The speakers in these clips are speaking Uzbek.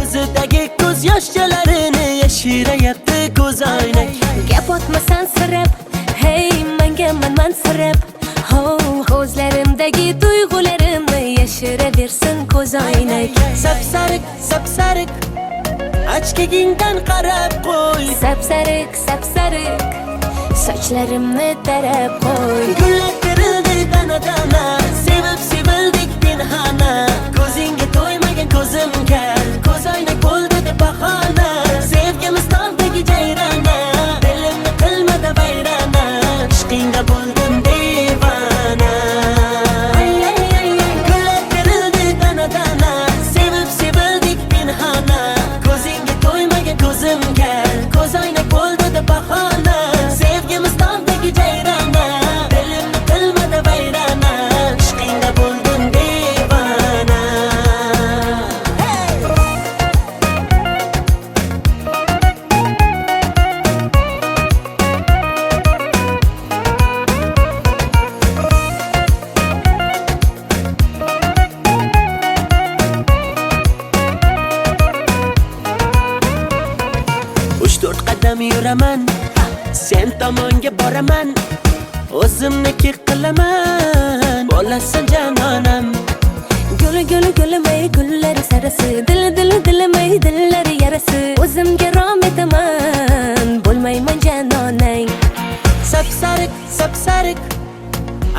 Ko'zidagi ko'z yoshlarini yashirayapti ko'zoynak. Gap otmasan sirab, hey menga mansirab. Ko'zlarimdagi tuyg'ularimni yashiraversin ko'zoynak. Sapsariq, sapsariq, ochkagingdan qarab qo'y. Sapsariq, sapsariq, sochlarimni tarab qo'y. Gullar terildi dana-dana, sevib sevildik pinhona. Ko'zingga to'ymagan ko'zimga ko'zoynak bo'ldi deb bahona. Sevgimiz tog'dagi jayrona, dilimni qilmadi vayrona. Ishqingda bo'ldim devona. Gullar terildi dana-dana, sevib sevildik pinhona. Ko'zingga to'ymagan ko'zimga ko'zoynak bo'ldi deb bahona. Sevgimiz tog'dagi jayrona, dilimni qilmadi vayrona. Ishqingda bo'ldim devona. Uch to'rt qadam yuraman, sen tomonga boraman. O'zimniki qilaman, bo'lasan janonam. Guli guli gulimay gullari sarasi, dilimay dillari yarasi. O'zimga rom etaman, bo'lmayman janonang. Sapsariq, sapsariq,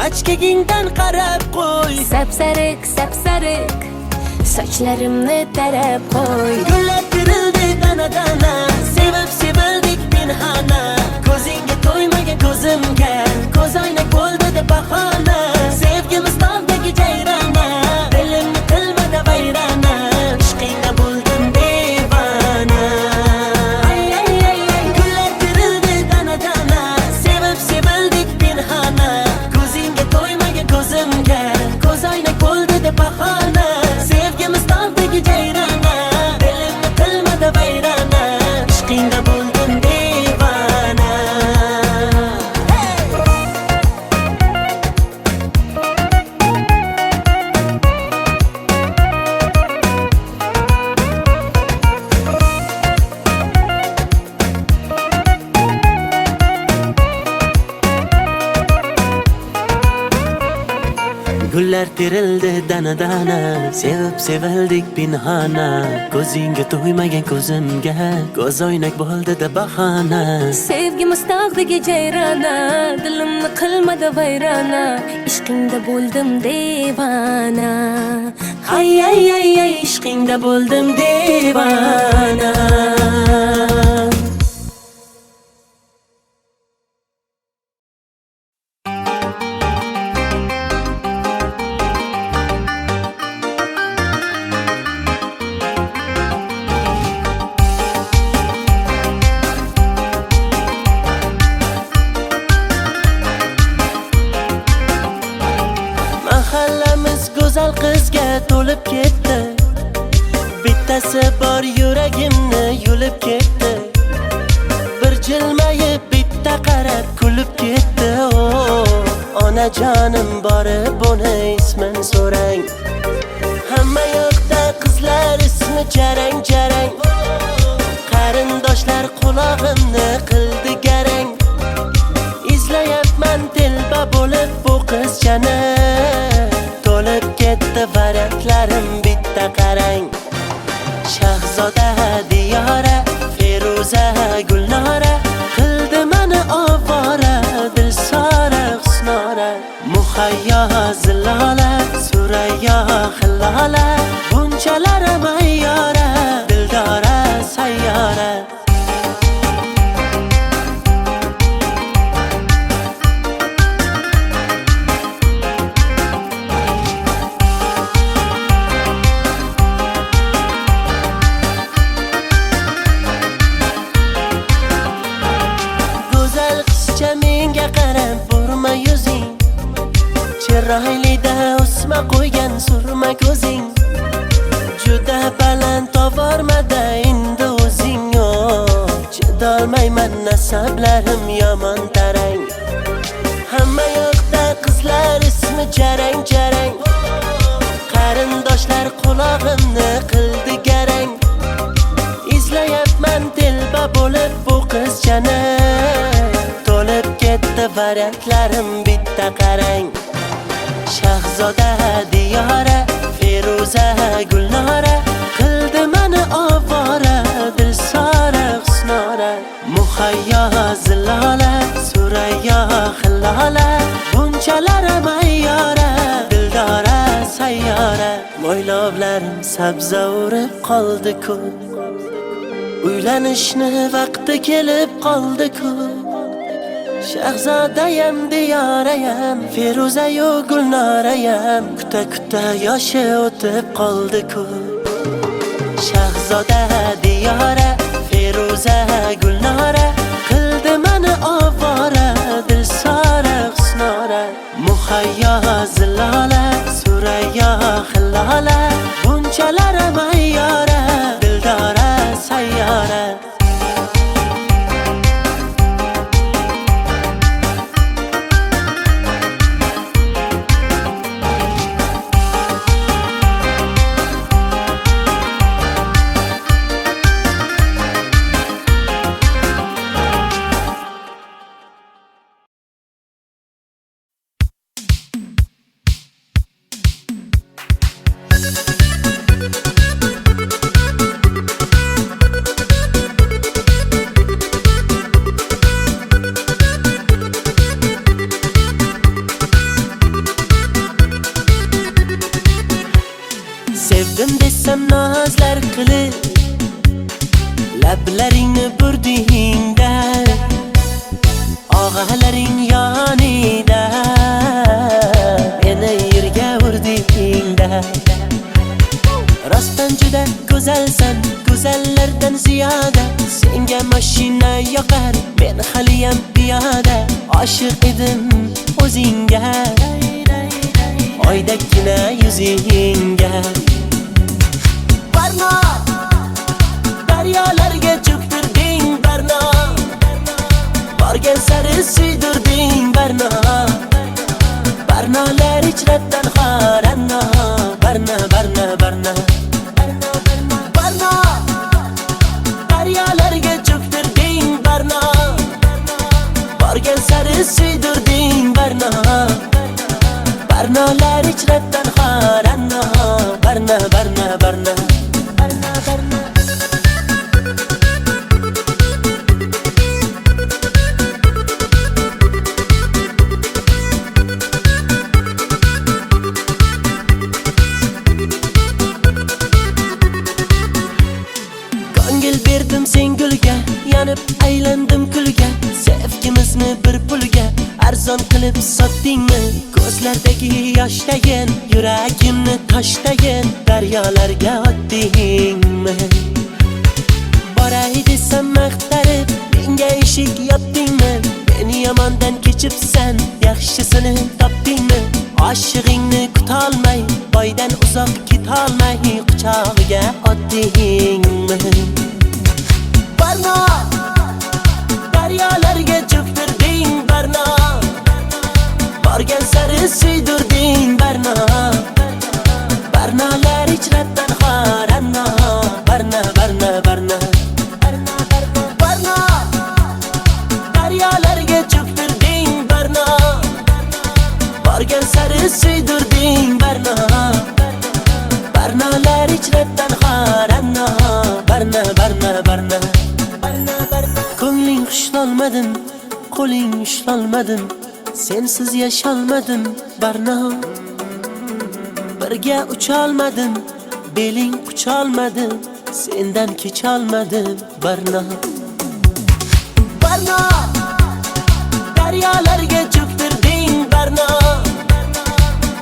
ochkagingdan qarab qo'y. Sapsariq, sapsariq, sochlarimni tarab qo'y. Gullar terildi dana-dana, sevib sevildik pinhona. Ko'zingga to'ymagan ko'zimga ko'zoynak bo'ldi deb bahona. Sevgimiz tog'dagi jayrona, dilimni qilmadi vayrona. Ishqingda bo'ldim devona. Gullar terildi dana-dana, sevib sevildik pinhona. Ko'zingga to'ymagan ko'zimga ko'zoynak bo'ldi deb bahona. Sevgimiz tog'dagi jayrona, dilimni qilmadi vayrona. Ishqingda bo'ldim devona. Gullar terildi dana-dana, sevib sevildik pinhona. Ko'zingga to'ymagan ko'zimga ko'zoynak bo'ldi deb bahona. Sevgimiz tog'dagi jayrona, dilimni qilmadi vayrona. Ishqingda bo'ldim devona. Ay ay ay ay, ishqingda bo'ldim devona. Mahallamiz go'zal qizga to'lib ketdi. Bittasi bor yuragimni yulib ketdi. Bir jilmayib bitta qarab kulib ketdi. Onajonim borib buni ismin so'rang. Hamma yoqda qizlar ismi jarang jarang. Qarindoshlar qulog'imni qildi garang. Izlayapman telba bo'lib bu qizchani. To'lib ketdi variantlarim bitta qarang. Shahzoda Diyora, Feruza Gulnora, qildi meni ovora, Dilsora Husnora. Muhayyo Zilola, Surayyo Hillola, bunchalar mayyora, Dildora sayyora. Chiroylida o'sma qo'ygan surma ko'zing, juda baland tovormada endi o'zing. Chidolmayman nasablarim yomon tarang. Hamma yoqda qizlar ismi jarang jarang. Qarindoshlar qulog'imni qildi garang. yana to'lib ketdi variantlarim bitta qarang. Shahzoda Diyora, Feruza Gulnora qildi meni ovora, Dilsora Husnora. Muhayyo Zilola, Surayyo Hillola, bunchalar mayyora, Dildora sayyora. Mo'ylovlarim sabza urib qoldi-ku, uylanishni vaqti kelib qoldi-ku. Shahzodayam Diyorayam, Feruzayu Gulnorayam kuta yoshi o'tib qoldi-ku. Shahzoda Diyora, Feruza Gulnora qildi meni ovora, Dilsora Husnora. Muhayyo Zilola, Surayyo Hillola, bunchalar mayyora, Dildora sayyora. Sevdim desam nazlar qilib, lablaringni burdingda, og'alaring yonida meni yerga urdingda. Rostdan juda go'zalsan, go'zallardan ziyoda. Senga mashina yoqar, men haliyam piyoda. Oshiq edim o'zingga, oydakkina yuzingga. Barno, daryolarga cho'ktirding Barno, borgan sari suydirding Barno. Barnolar ichratan xoranno, Barno, Barno, Barno. Barno, daryolarga cho'ktirding Barno, borgan sari suydirding Barno. Barnolar ichratan xoranno, Barno, Barno, Barno. Ko'ngil berdim sen gulga, yanib aylandim kulga. Sevgimizni bir pulga arzon qilib sotdingmi? Ko'zlardagi yoshdayin, yuragimni toshdayin, daryolarga otdingmi? Boray desam maqtarib, menga eshik yopdingmi? Meni yomondan kechibsan, yaxshisini topdingmi? Oshig'ingni kutolmay, boydan uzoq ketolmay, quchog'iga otdingmi? Barno, daryolarga cho'ktirding Barno, borgan sari suydirding Barno. Barnolar ichratan xoranno, Barno, Barno, Barno. Barno, daryolarga cho'ktirding Barno, borgan sari suydirding Barno. Barnolar ichratan xoranno, Barno, Barno, Barno. Ko'ngling xushlolmadim, qo'ling ushlolmadim, sensiz yasholmadim Barno. Birga ucholmadim, beling qucholmadim, sendan kecholmadim Barno. Barno, daryolarga cho'ktirding Barno,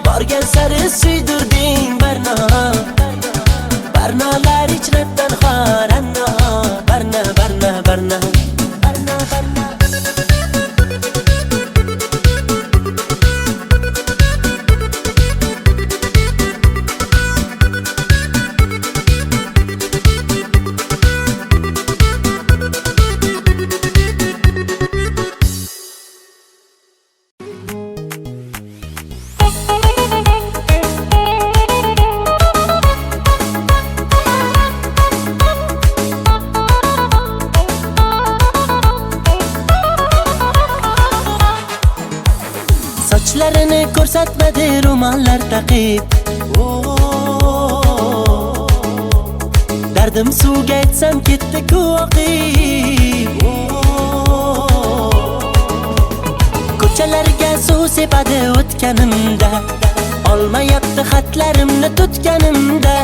borgan sari suydirding Barno. Barnolar ichratan xoranno, Barno, Barno, Barno. Ko'zlarini ko'rsatmadi ro'mollar taqib. Dardim suvga aytsam ketdi-ku oqib. Ko'chalarga suv sepadi o'tganimda, olmayapti xatlarimni tutganimda,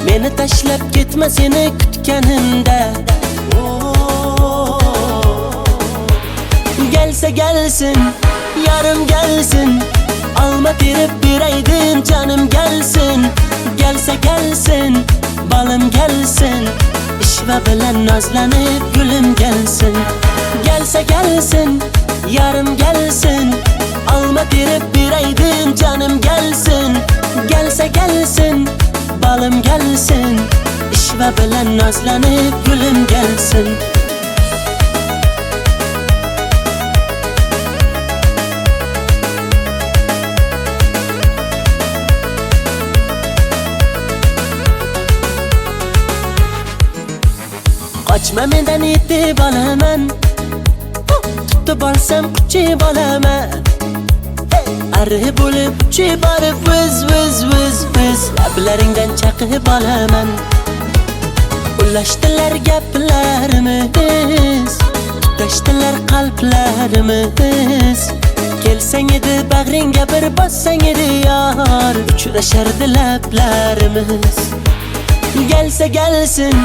meni tashlab ketma seni kutganimda. Gelsa gelsin, yarım gelsin, alma terib beraydim canım gelsin. Gelsa gelsin, balım gelsin, ishva bilan nozlanib gulüm gelsin. Gelsa gelsin, yarım gelsin, alma terib beraydim canım gelsin. Gelsa gelsin, balım gelsin, ishva bilan nozlanib gulüm gelsin. Qochma mendan yetib olaman, tutib olsam quchib olaman. Arri bo'lib uchib borib viz viz viz viz lablaringdan chaqib olaman. Ulashdilar gaplarimiz, tutashdilar qalblarimiz. Kelsang edi bag'ringga bir bossang edi yor, uchrashardi lablarimiz. Gelsa gelsin,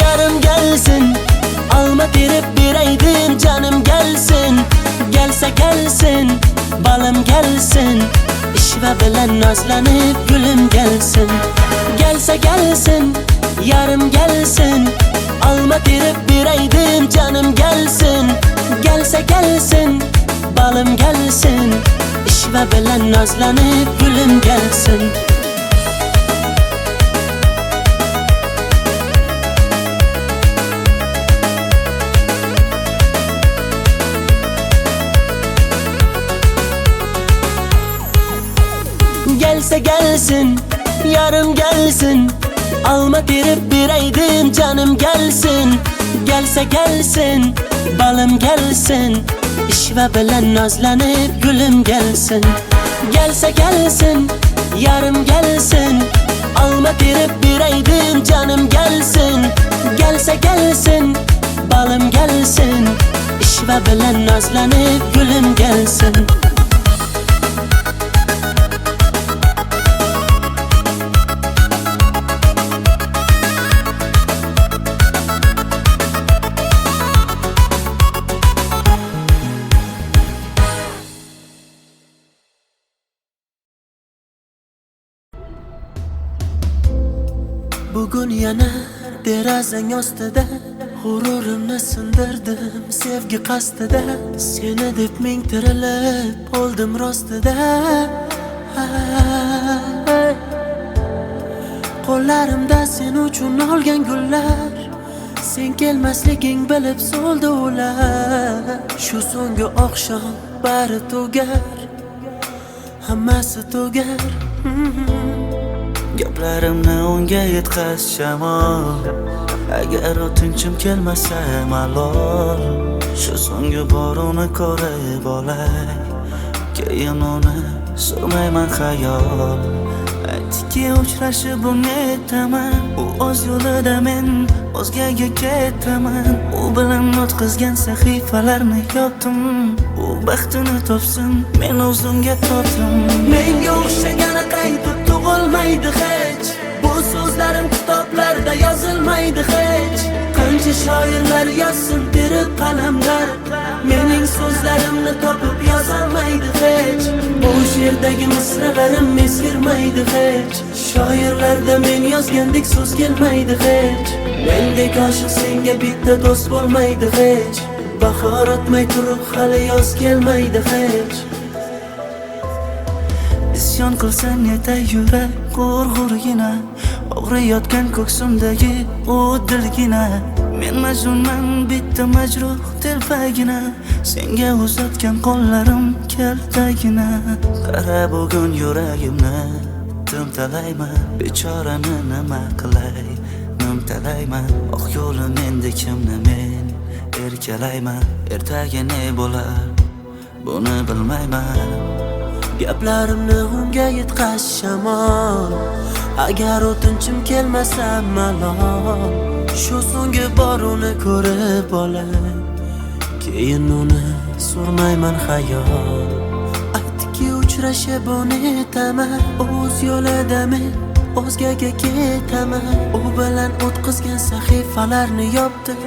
yarım gelsin, alma terib beraydim canım gelsin. Gelsa gelsin, balım gelsin, ishva bilan nozlanib gulüm gelsin. Gelsa gelsin, yarım gelsin, alma terib beraydim canım gelsin. Gelsa gelsin, balım gelsin, ishva bilan nozlanib gulüm gelsin. Gelsa gelsin, yarım gelsin, alma terib beraydim canım gelsin. Gelsa gelsin, balım gelsin, ishva bilan nozlanib gulüm gelsin. Gelsa gelsin, yarım gelsin, alma terib beraydim canım gelsin. Gelsa gelsin, balım gelsin, ishva bilan nozlanib gulüm gelsin. Bugun yana derazang ostida g'ururimni sindirdim sevgi qasdida. Seni deb ming tirilib oldim rostida. Qo'llarimda sen uchun olgan gullar, sen kelmasliging bilib so'ldi ular. Shu so'nggi oqshom bari tugar, hammasi tugar. Gaplarimni unga yetkaz shamol, agar o'tinchim kelmasa malol. Shu so'nggi bor uni ko'rib olay, keyin uni surmayman xayol. Aytdiki uchrashib uni aytaman, u o'z yo'lida men o'zgaga ketaman. U bilan o'tkazgan sahifalarni yopdim, u baxtini topsin men o'zimga topdim. Menga o'xshagani qaytib tug'ilmaydi hech, bu so'zlarim kitoblarda yozilmaydi hech. Qancha shoirlar yozsin terib qalamlar, mening so'zlarimni topib yozolmaydi hech. Bu she'rdagi misralarim esirmaydi hech, shoirlarda men yozgandek so'z kelmaydi hech. Mendek oshiq senga bitta do'st bo'lmaydi hech, bahor o'tmay turib hali yoz kelmaydi hech. Isyon qilsang yetay yurak g'urg'urgina, og'riyotgan ko'ksimdagi u dilgina. Men majnunman bitta majruh telpagina, senga uzatgan qo'llarim kaltagina. Qara bugun yuragimni timtalayman, bechorani nima qilay nimtalayman. Oq yo'lim endi kimni men erkalayman. Ertaga ne bo'lar buni bilmayman. Gaplarimni unga yetkazshamon. Agar o'tinchim kelmasa malol, shu so'nggi bor uni ko'rib olay, keyin uni so'rmayman xayol. Aytdiki uchrashib unutaman, o'z yo'lida men o'zgaga ketaman. U bilan o'tkazgan sahifalarni yopdim,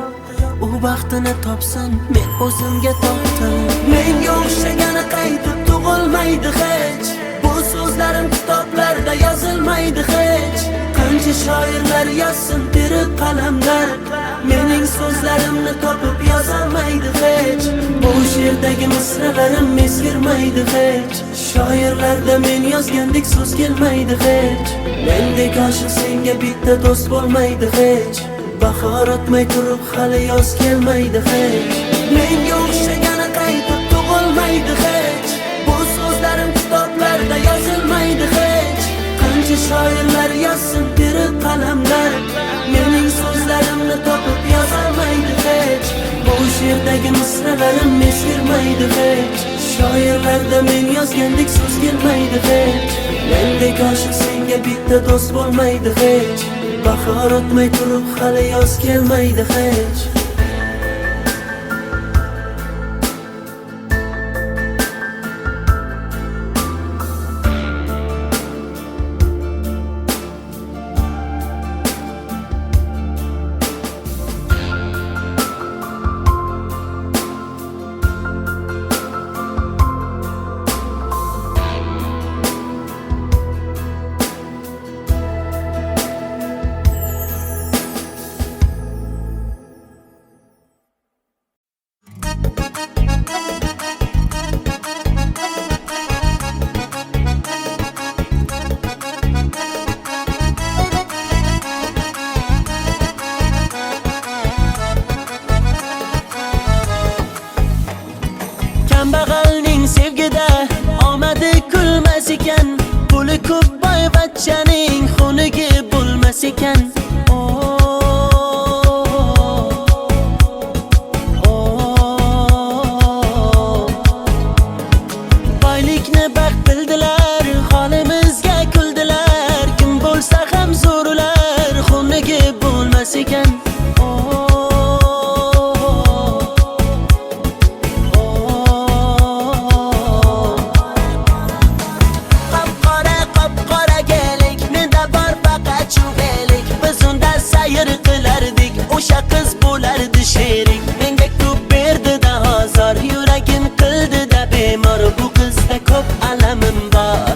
u baxtini topsin, men o'zimga topdim. Menga o'xshagani qaytib tug'ilmaydi hech, bu so'zlarim kitoblarda yozilmaydi hech. Qancha shoirlar yozsin tirik qalamlar, mening so'zlarimni topib yozolmaydi hech. Bu she'rdagi misralarim eskirmaydi hech, shoirlarda men yozgandek so'z kelmaydi hech. Mendek oshiq senga bitta do'st bo'lmaydi hech, bahor o'tmay turib hali yoz kelmaydi hech. Menga o'xshagani qaytib tug'ilmaydi hech, bu so'zlarim kitoblarda yozilmaydi hech. Qancha shoirlar yozsin tirik qalamlar, mening so'zlarimni topib yozolmaydi hech. Bu she'rdagi misralarim eskirmaydi hech, shoirlarda men yozgandek so'z kelmaydi hech. Mendek oshiq senga bitta do'st bo'lmaydi hech, bahor o'tmay turib hali yoz kelmaydi hech. Kambag'alning sevgida omadi kulmas ekan, puli ko'p boyvachchaning xunigi bo'lmas ekan. Boylikni baxt bildilar, holimizga kuldilar. Kim bo'lsa ham zo'r ular, xunigi bo'lmas ekan. O'sha qiz bo'lardi sherik, menga ko'p berdi-da ozor, yuragim qildi-da bemor. Bu qizda ko'p alamim bor.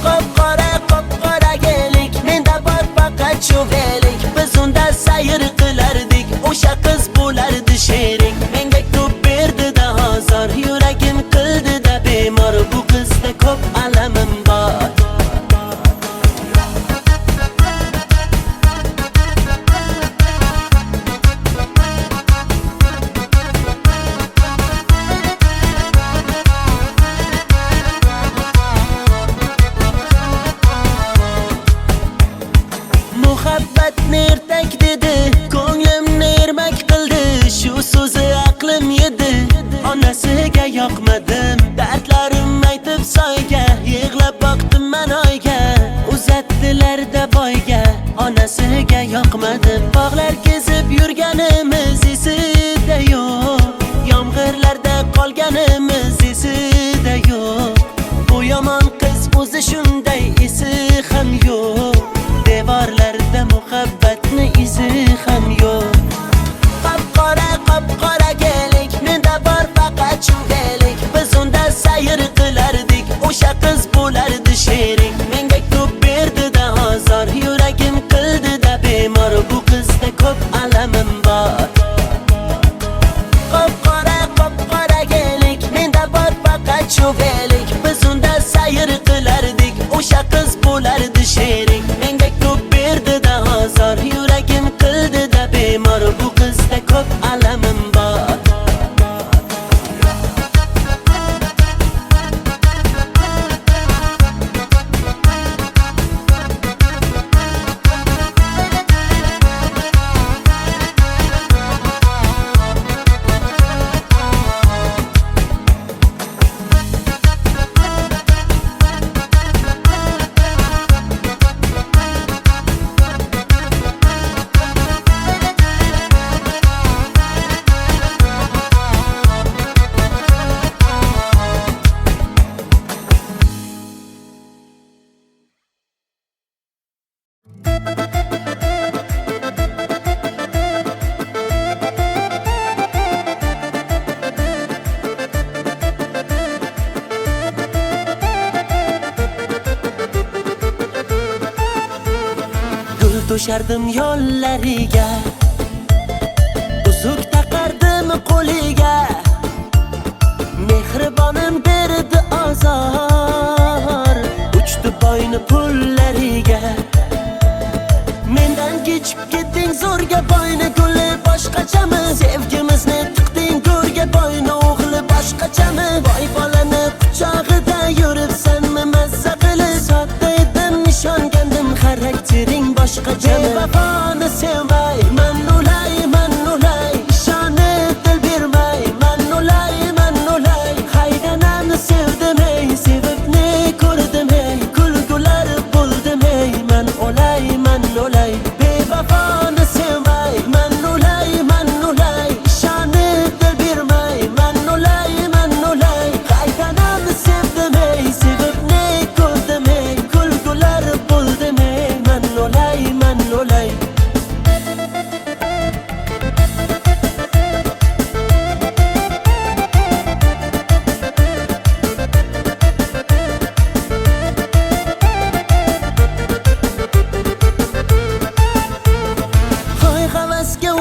Qop-qora gelik, menda bor faqat chuvelik. Biz unda sayr qilardik, o'sha qiz bo'lardi sherik, menga ko'p berdi-da ozor, yuragim qildi-da bemor. Bu qizda ko'p alamim bor. Muhabbatni ertak dedi, ko'nglimni ermak qildi. Shu so'zi aqlim yedi, onasiga yoqmadim. Dardlarim aytib soyga, yig'lab boqdim men oyga. Uzatdilar-da boyga, onasiga yoqmadim. Bog'lar kezib yurganimiz esida yo'q, yomg'irlarda qolganimiz esida yo'q. Bu yomon qiz o'zi shunday, esi ham yo'q. Devorlarda muhabbatni izi ham yo'q. Qop-qora gelik, menda bor faqat chuvelik. Biz unda sayr qilardik, o'sha qiz bo'lardi sherik, menga ko'p berdi-da ozor, yuragim qildi-da bemor. Bu qizda ko'p alamim bor. Qop-qora gelik, menda bor faqat chuvelik. Biz unda sayr qilardik, o'sha qiz bo'lardi sherik, menga ko'p berdi-da ozor, yuragim qildi-da bemor. Bu qizda ko'p alamim bor. to'shardim yo'llariga, uzuk taqardim qo'liga. Mehribonim berdi azor, uchdi boyni pullariga. Mendan kechib ketding zo'rga boyni guli boshqachami? Sevgimizni tiqding go'rga boyni o'g'li boshqachami? Boy bolani quchog'ida yuribsanmi mazza qilib? Sodda edim ishongandim xaraktering boshqachami? Bevafoni sevmay man ulay ishonib dil bermay man ulay haydanamni sevdim ey, sevib ne ko'rdim ey, kulgular bo'ldim ey man ulay bevafoni sevmay man ulay ishonib dil bermay man ulay haydanamni sevdim ey, sevib ne ko'rdim ey, kulgular bo'ldim ey man ulay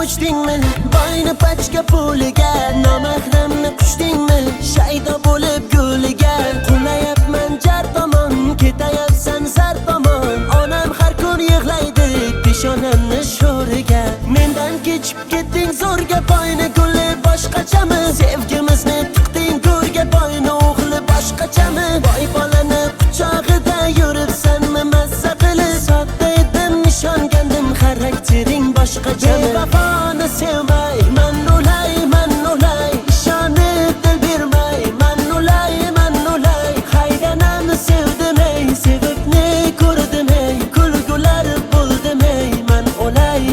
uchdingmi? Boyni pachka puliga, nomahramni qushdingmi? Shaydo bo'lib g'uliga, qulayapman jar tomon, ketayapsan zar tomon. Onam har kun yig'laydi peshonamni sho'riga. Mendan kechib ketding zo'rga boyni guli boshqachami? Sevgimizni tiqding go'rga boyni o'g'li boshqachami? Boy bolani quchog'ida yuribsanmi mazza qilib? Sodda edim ishongandim xaraktering boshqachami? Bevafoni sevmay man ulay ishonib dil bermay man ulay haydanamni sevdim ey, sevib ne ko'rdim ey, kulgular bo'ldim ey man ulay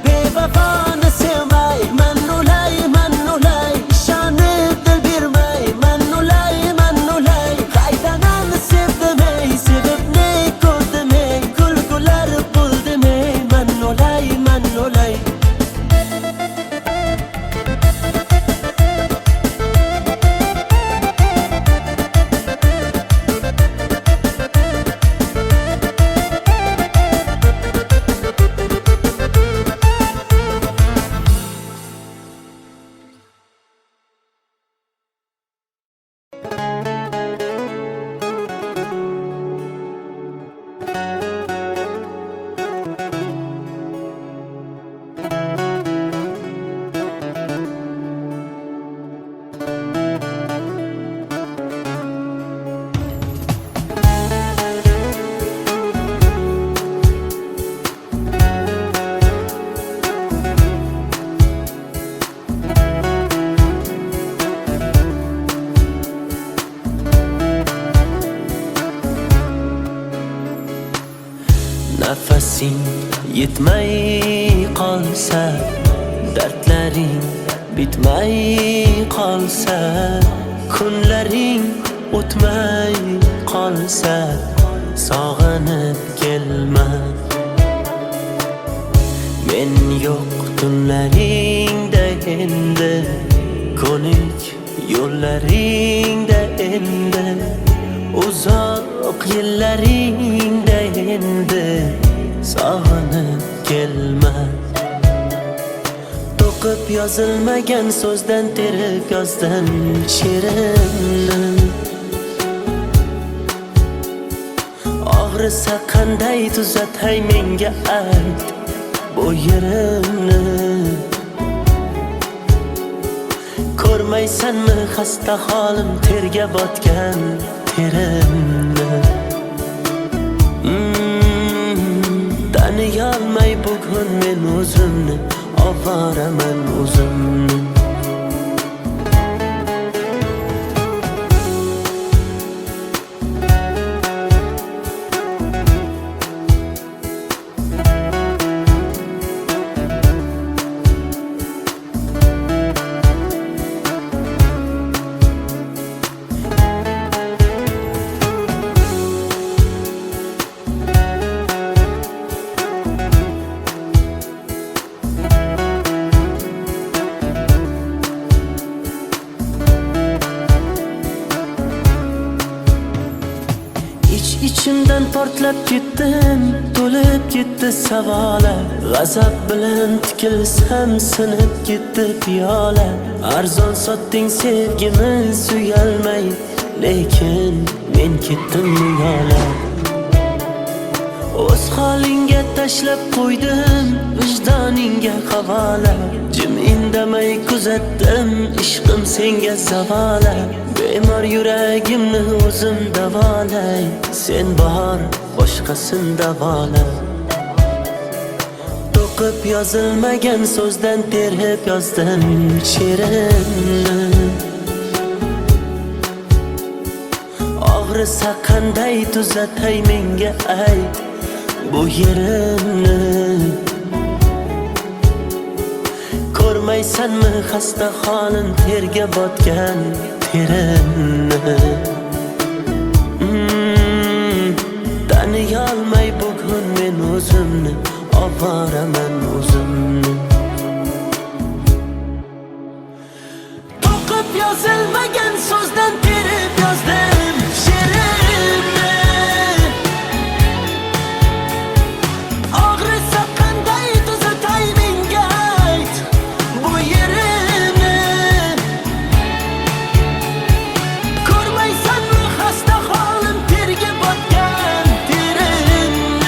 bevafoni sevmay man ulay ishonib dil bermay man ulay haydanamni sevdim ey, sevib ne ko'rdim ey, kulgular bo'ldim ey man ulay Nafasing yetmay qolsa, dardlaring bitmay qolsa, kunlaring o'tmay qolsa, sog'inib kelma. Men yo'q tunlaringda endi, ko'nik yo'llaringda endi, uzoq yillaringda endi, sog'inib kelma. To'qib yozilmagan so'zdan terib yozdim she'rimni. Og'risa qanday tuzatay menga ayt bu yerimni. Ko'rmaysanmi xasta holim, terga botgan terimni. Taniyolmay bugun men o'zimni, ovoraman o'zimni. portlab ketdim, to'lib ketdi savolar. G'azab bilan tikilsam sinib ketdi piyola. Arzon sotding sevgimiz uyalmay, lekin men ketdim yo'la. O'z holingga tashlab qo'ydim, vijdoningga havola. Jim indamay kuzatdim, ishqim senga zavola. Bemor yuragimni o'zim davolay, sen bor, boshqasin davola. To'qib yozilmagan so'zdan terib yozdim she'rimni. Og'risa qanday tuzatay menga ayt bu yerimni. Ko'rmaysanmi xasta holim, terga botgan terimni. Taniyolmay bugun men o'zimni, ovoraman o'zimni. To'qib yozilmagan so'zdan terib yozdim she'rimni. Og'risa qanday tuzatay menga ayt bu yerimni. Ko'rmaysanmi xasta holim, terga botgan terimni.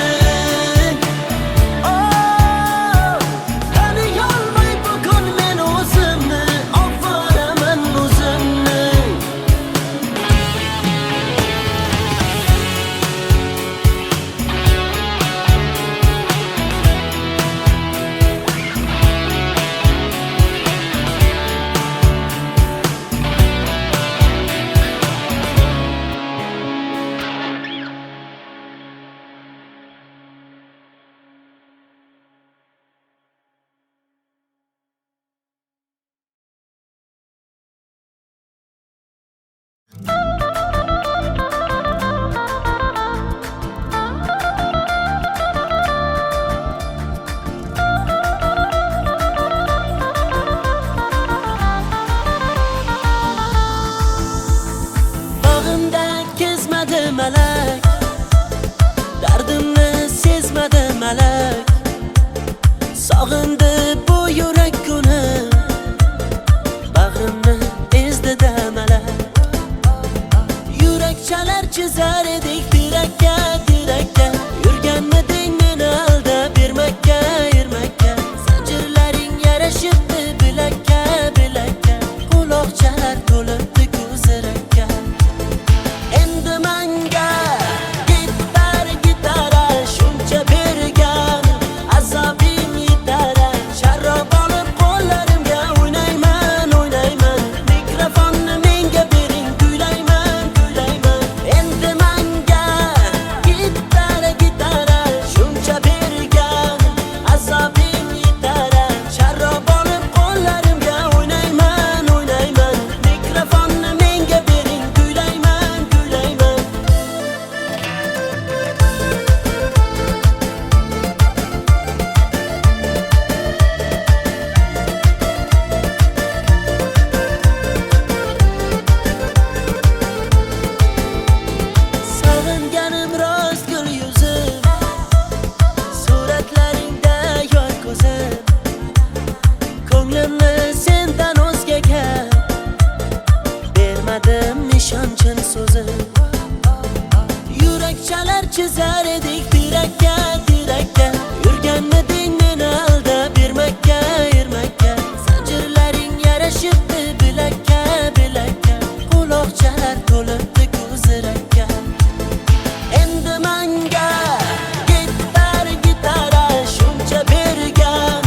Taniyolmay bugun men o'zimni, ovoraman o'zimni. Bag'imda kezmadi malak, dardimni sezmadi malak. Sog'indi bu yurak kuni, bag'rimni ezdi-da malak. Yurak chalar chizar edik tirakka, tirakka. Yurganmiding meni aldab bermakka, ermakka. Zanjirlaring yarashibdi bilakka, bilakka. Quloqchalar to'libdi ko'zirakka. Endi menga gitar, gitara shuncha bergan, azobim yetar. Sharrob olib qo'llarimga o'ynayman, o'ynayman. Mikrofonni menga bering, kuylayman, kuylayman. Endi menga gitar, gitara shuncha bergan, azobim yetar. Sharrob olib qo'llarimga o'ynayman, o'ynayman. Mikrofonni menga bering, kuylayman, kuylayman. Sog'inganim rost gul yuzim, suratlaringda yor ko'zim. Ko'nglimni sendan o'zgaga bermadim ishonchin so'zim. Yurak chalar chizar edik tirakka, tirakka. Yurganmiding meni aldab bermakka, ermakka. Zanjirlaring yarashibdi bilakka, bilakka. Quloqchalar to'libdi ko'zirakka. Endi menga gitar, gitara shuncha bergan,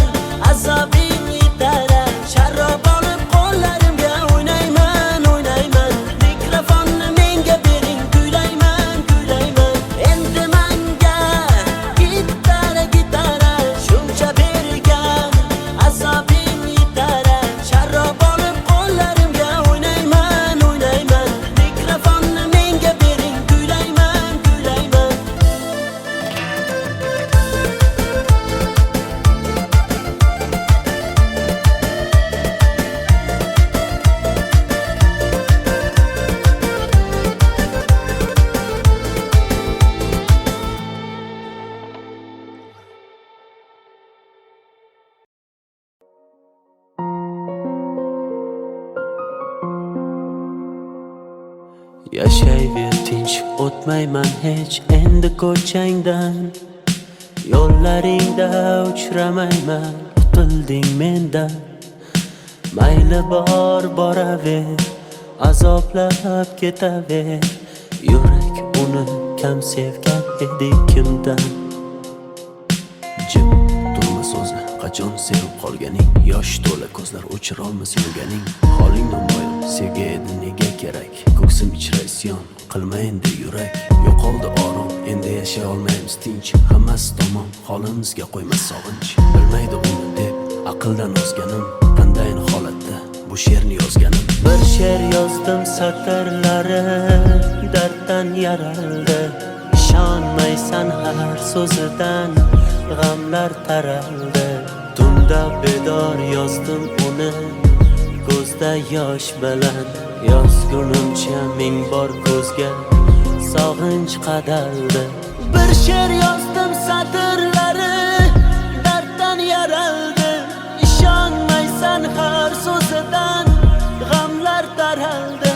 azobim yetar. Sharrob olib qo'llarimga o'ynayman, o'ynayman. Mikrofonni menga bering, kuylayman, kuylayman. Endi menga Yashayver tinch, o'tmayman hech endi ko'changdan. Yo'llaringda uchramayman, qutilding mendan. Mayli bor boraver, azoblab ketaver. Yurak uni kam sevgan edi kimdan. Jim turma so'zla, qachon sevib qolganing. Yosh to'la ko'zlar o'chirolmas yurganing. Holing namoyon, sevgi edi nega kerak. Ko'ksim ichra isyon, qilma endi yurak. Yo'qoldi orom, endi yashay olmaymiz tinch. Hammasi tamom, holimizga qo'ymas sog'inch. Bilmaydi uni deb aqldan ozganim. Qandayin holatda bu she'rni yozganim. Bir she'r yozdim satrlari darddan yaraldi. Ishonmaysan har so'zidan g'amlar taraldi. Tunda bedor yozdim uni ko'zda yosh bilan. Yozgunimcha ming bor ko'zga sog'inch qadaldi. Bir she'r yozdim satrlari darddan yaraldi. Ishonmaysan har so'zidan g'amlar taraldi.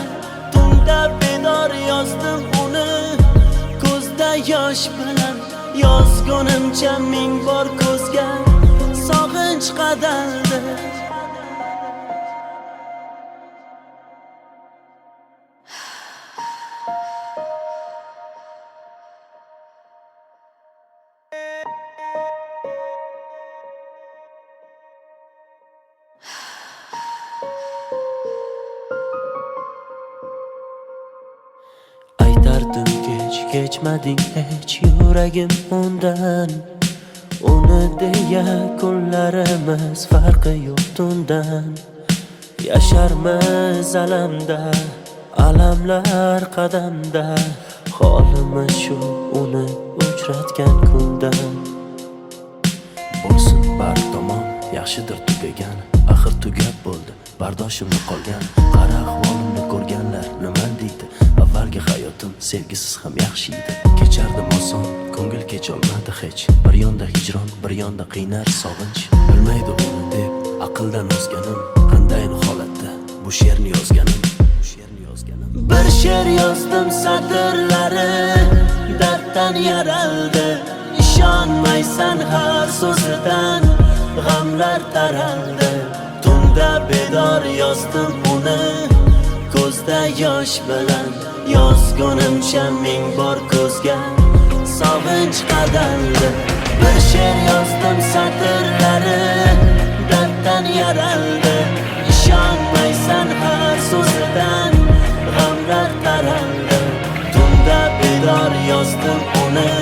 Tunda bedor yozdim uni ko'zda yosh bilan. Yozgunimcha ming bor ko'zga sog'inch qadaldi. Aytardim kechmading hech yuragim undan. Uni deya kunlarimiz farqi yo'q tundan. Yasharmiz alamda, alamlar qadamda. Holimiz shu uni uchratgan kundan. Bo'lsin bar tomon, yaxshidir tugagan. Axir tugab bo'ldi, bardoshimni qolgan. Qara ahvolimni ko'rganlar nima deydi? Avvalgi hayotim sevgisiz ham yaxshi edi. Kechardim oson, ko'ngil kecholmadi hech. Bir yonda hijron, bir yonda qiynar sog'inch. Bilmaydi uni deb aqldan ozganim. Qandayin holatda bu she'rni yozganim. Bir she'r yozdim satrlari darddan yaraldi. Ishonmaysan har so'zidan g'amlar taraldi. Tunda bedor yozdim uni ko'zda yosh bilan. Yozgunimcha ming bor ko'zga sog'inch qadaldi. Bir she'r yozdim satrlari darddan yaraldi. Ishonmaysan har so'zidan g'amlar taraldi. Tunda bedor yozdim uni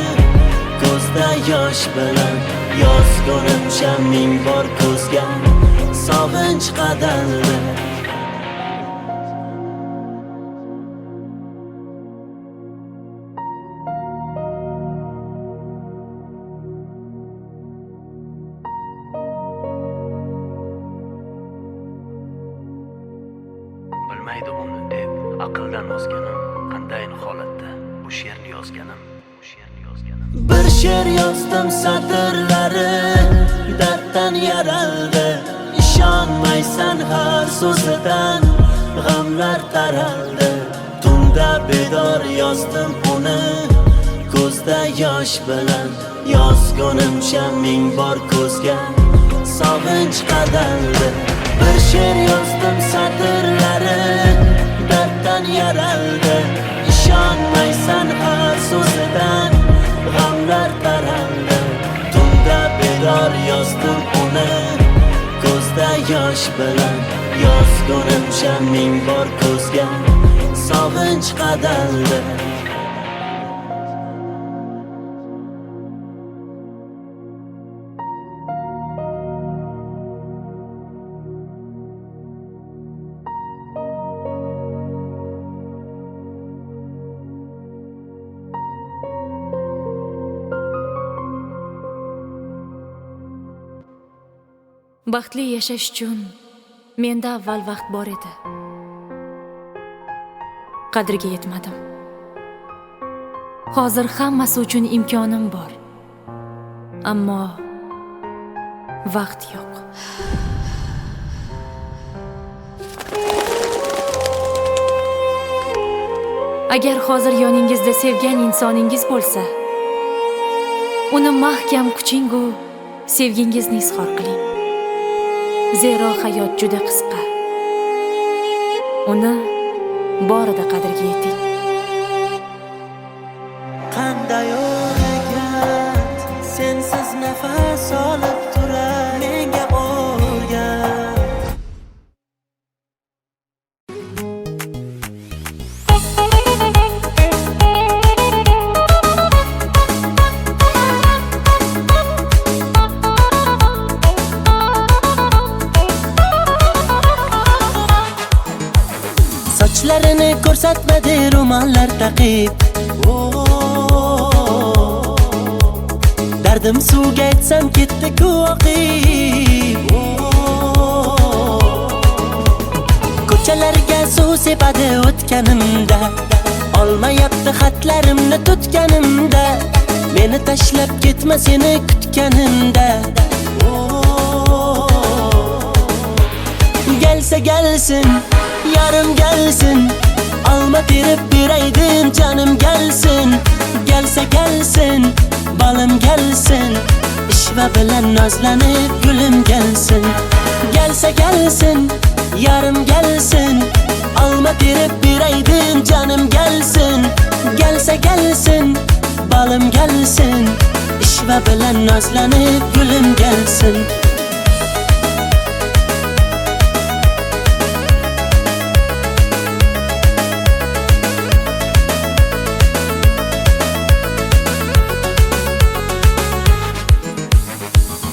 ko'zda yosh bilan. Yozgunimcha ming bor ko'zga sog'inch qadaldi. Bilmaydi uni deb aqldan ozganim. Qandayin holatda bu she'rni yozganim. Bir she'r yozdim satrlari darddan yaraldi. Ishonmaysan har so'zidan g'amlar taraldi. Tunda bedor yozdim uni ko'zda yosh bilan. Yozgunimcha ming bor ko'zga sog'inch qadaldi. Bir she'r yozdim satrlari darddan yaraldi. Ishonmaysan har so'zidan g'amlar taraldi. Tunda bedor yozdim uni ko'zda yosh bilan. Yozgunimcha ming bor ko'zga sog'inch qadaldi. Baxtli yashash uchun menda avval vaqt bor edi. Qadriga yetmadim. Hozir hammasi uchun imkonim bor. Ammo vaqt yo'q. Agar hozir yoningizda sevgan insoningiz bo'lsa, uni mahkam kuchingu sevgingizni izhor qiling. Zero hayot juda qisqa. Uni borida qadriga yeting. Qanday o'rgat, sensiz nafas olib turar menga o'rgat. Sochlarini ko'rsatmadi ro'mollar taqib. Dardim suvga aytsam ketdi-ku oqib. Ko'chalarga suv sepadi o'tganimda, olmayapti xatlarimni tutganimda, meni tashlab ketma seni kutganimda. Gelsa gelsin, yarım gelsin, alma terib beraydim canım gelsin. Gelsa gelsin, balım gelsin, ishva bilan nozlanib gulüm gelsin. Gelsa gelsin, yarım gelsin, alma terib beraydim canım gelsin. Gelsa gelsin, balım gelsin, ishva bilan nozlanib gulüm gelsin.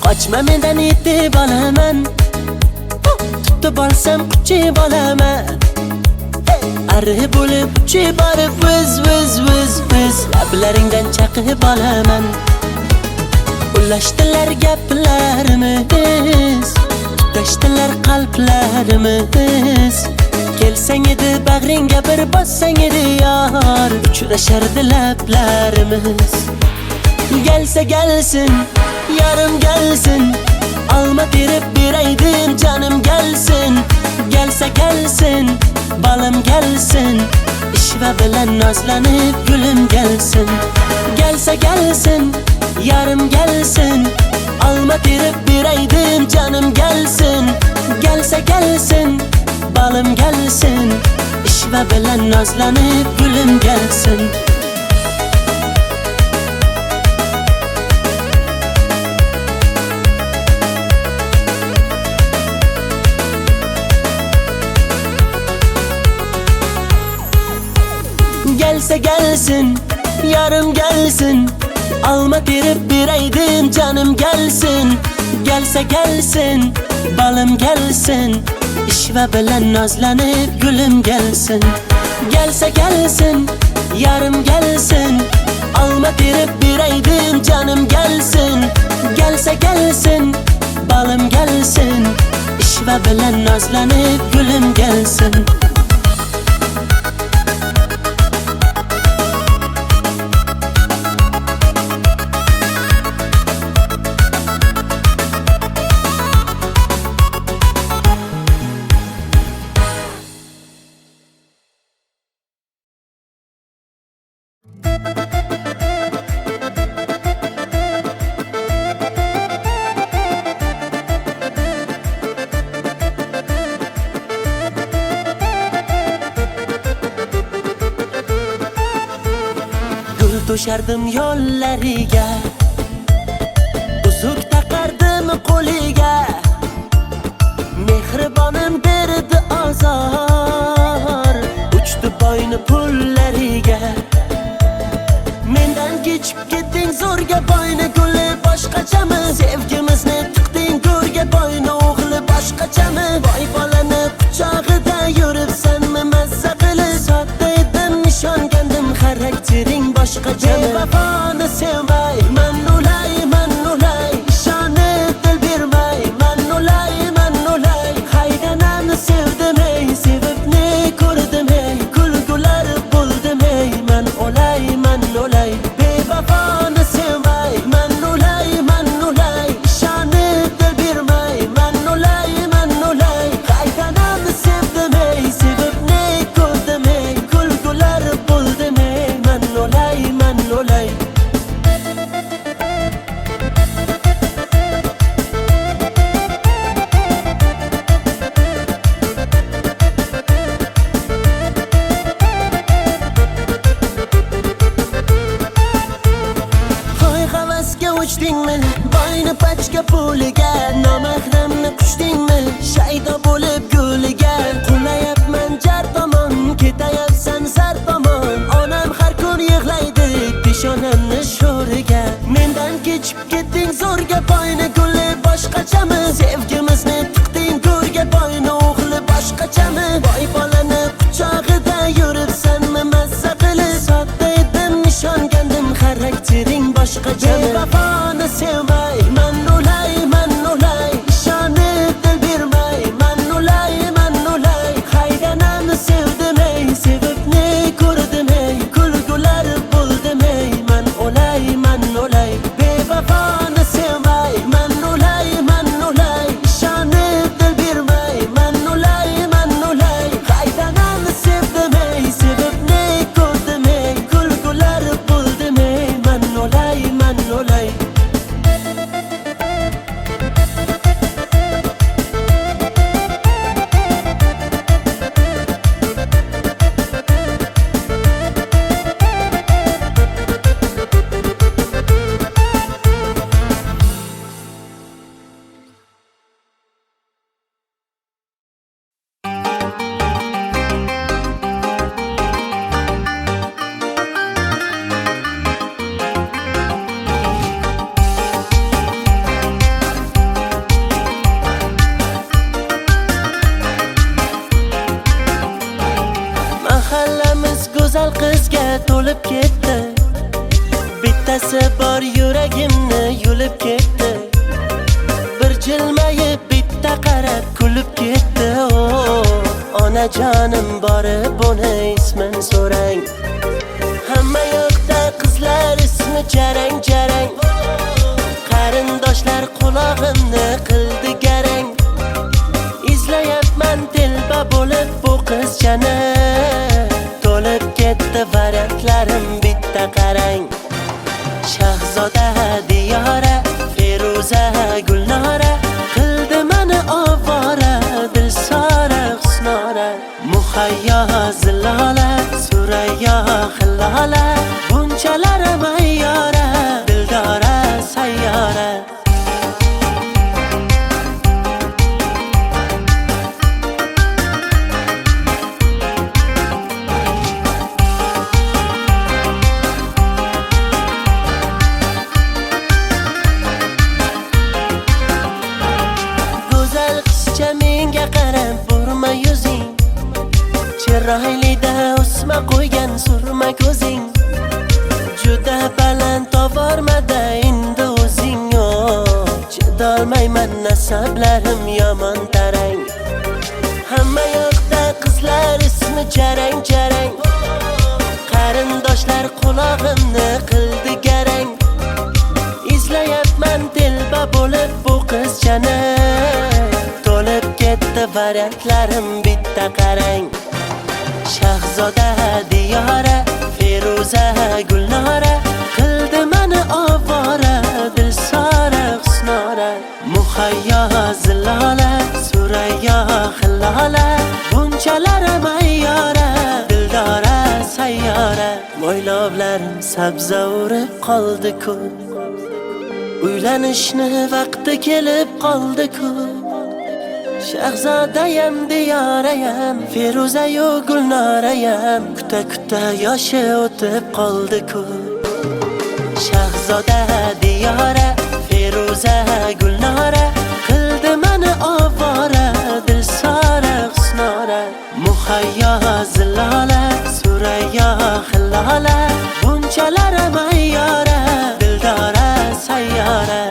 Qochma mendan yetib olaman, tutib olsam quchib olaman. Arri bo'lib uchib borib viz lablaringdan chaqib olaman. Ulashdilar gaplarimiz, tutashdilar qalblarimiz. Kelsang edi bag'ringga bir bossang edi yor, uchrashardi lablarimiz. Gelsa gelsin, yarım gelsin, alma terib beraydim canım gelsin. Gelsa gelsin, balım gelsin, ishva bilan nozlanib gulüm gelsin. Gelsa gelsin, yarım gelsin, alma terib beraydim canım gelsin. Gelsa gelsin, balım gelsin, ishva bilan nozlanib gulüm gelsin. Gelsa gelsin, yarım gelsin, alma terib beraydim canım gelsin. Gelsa gelsin, balım gelsin, ishva bilan nozlanib gulüm gelsin. Gelsa gelsin, yarım gelsin, alma terib beraydim canım gelsin. Gelsa gelsin, balım gelsin, ishva bilan nozlanib gulüm gelsin. To'shardim yo'llariga, uzuk taqardim qo'liga. Mehribonim berdi azor, uchdi boyni pullariga. Mendan kechib ketding zo'rga boyni guli boshqachami? Sevgimizni tiqding go'rga boyni o'g'li boshqachami? Boy bolani quchog'ida yuribsanmi mazza qilib? Sodda edim ishongandim xaraktering boshqacha. Vafoni sevmay, man ulay, ishonib dil bermay, man ulay. Haydanani sevdim ey, sevib ne ko'rdim ey, kulgular bo'ldim ey, man ulay. Bevafoni sevmay, man ulay, ishonib dil bermay, man ulay. Haydanani sevdim ey, sevib ne ko'rdim ey, kulgular bo'ldim. Ko'chib ketding zo'rga boyni guli boshqachami? Sevgimizni tiqding go'rga boyni o'g'li boshqachami? Boy bolani quchog'ida yuribsanmi mazza qilib? Sodda edim ishongandim xaraktering boshqachami? Bevafoni sevmay man ulay ishonib dil bermay man ulay haydanam sevdim ey sevib ne ko'rdim ey kulgular bo'ldim ey man ulay bevafoni sevmay man ulay ishonib dil bermay man ulay haydanam sevdim ey sevib ne ko'rdim ey kulgular bo'ldim ey man ulay Mahallamiz go'zal qizga to'lib ketdi. Bittasi bor yuragimni yulib ketdi. Bir jilmayib bitta qarab kulib ketdi. Onajonim borib buni ismin so'rang. Hamma yoqda qizlar ismi jarang. Qarindoshlar qulog'imni qildi garang. Izlayapman telba bo'lib bu qizchani. To'lib ketdi variantlarim bitta qarang. Shahzoda Diyora, Feruza Gulnora qildi meni ovora, Dilsora Husnora, Muhayyo Zilola, Surayyo Hillola, bunchalar mayyora, Dildora sayyora. Chiroylida o'sma qo'ygan surma ko'zing, juda baland tovormada endi o'zing. Chidolmayman nasablarim yomon tarang. Hamma yoqda qizlar ismi jarang. Qarindoshlar qulog'imni qildi garang. Izlayapman telba bo'lib bu qizchani. To'lib ketdi variantlarim bitta qarang. Shahzoda Diyora, Feruza Gulnora qildi meni ovora, Dilsora Husnora, Muhayyo Zilola, Surayyo Hillola, bunchalar mayyora, Dildora sayyora. Mo'ylovlarim sabza urib qoldi-ku, uylanishni vaqti kelib qoldi-ku. Shahzodayam Diyorayam, Feruzayu Gulnorayam kuta yoshi o'tib qoldi-ku. Shahzoda Diyora, Feruza Gulnora qildi meni ovora, Dilsora Husnora, Muhayyo Zilola, Surayyo Hillola, bunchalar mayyora, Dildora sayyora.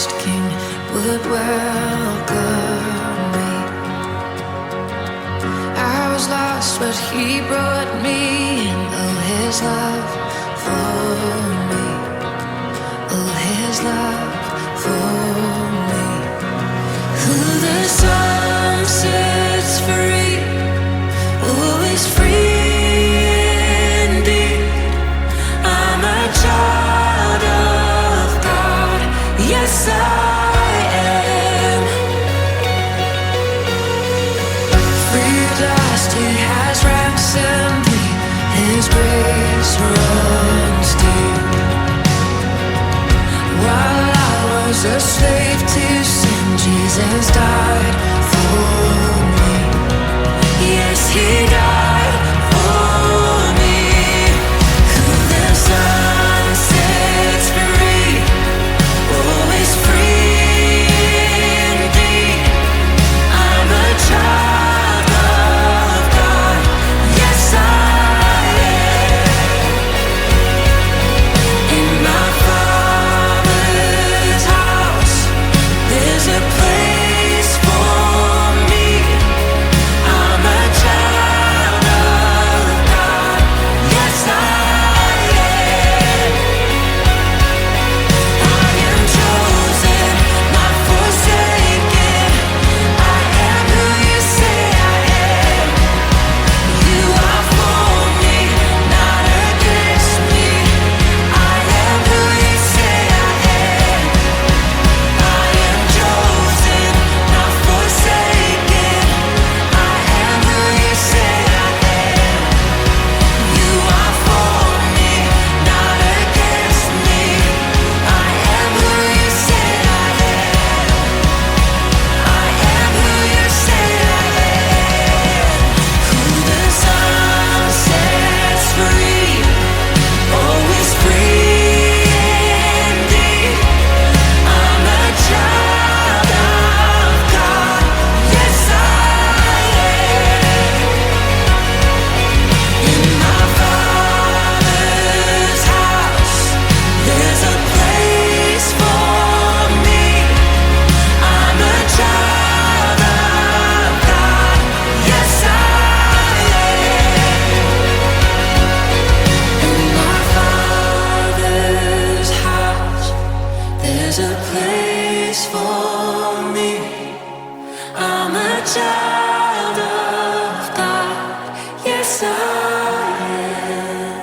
Christ King would welcome me. I was lost, but He brought me in. Oh, His love for me. Oh, His love for me. Who the Son sets free, oh, is free indeed. I'm a child of God. Yes, I am. Free at last, He has ransomed me. His grace runs deep. While I was a slave to sin, Jesus died for me. Yes, He died for me. Who the Son sets free, oh, is free indeed. I'm a child of God. Yes, I am. In my Father's house, there's a place for me. I'm a child of God. Yes, I am. I am chosen, not forsaken. I am who You say I am. You are for me, not against me. I am who You say I am. I am chosen, not forsaken. I am who You say I am. You are for me, not against me. I am who You say I am. I am who You say I am. Who the Son sets free, oh, is free indeed. I'm a child of God. Yes, I am. In my Father's house, there's a place for me. I'm a child of God. Yes, I am. In my Father's house, there's a place for me. I'm a child of God. Yes, I am.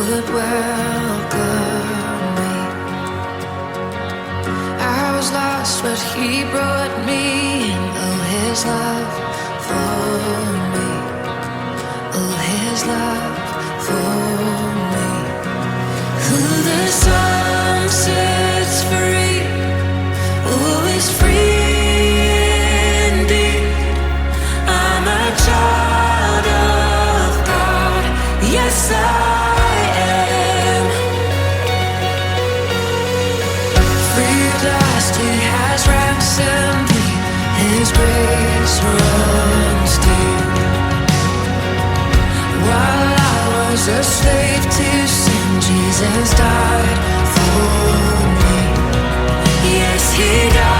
would welcome me. I was lost, but He brought me in. Oh, His love for me. Oh, His love for me. Who the Son sets free, oh, is free indeed. I'm a child of God, yes I am. Free at last, He has ransomed me. His grace runs deep. While I was a slave to sin, Jesus died for me. Yes, He died.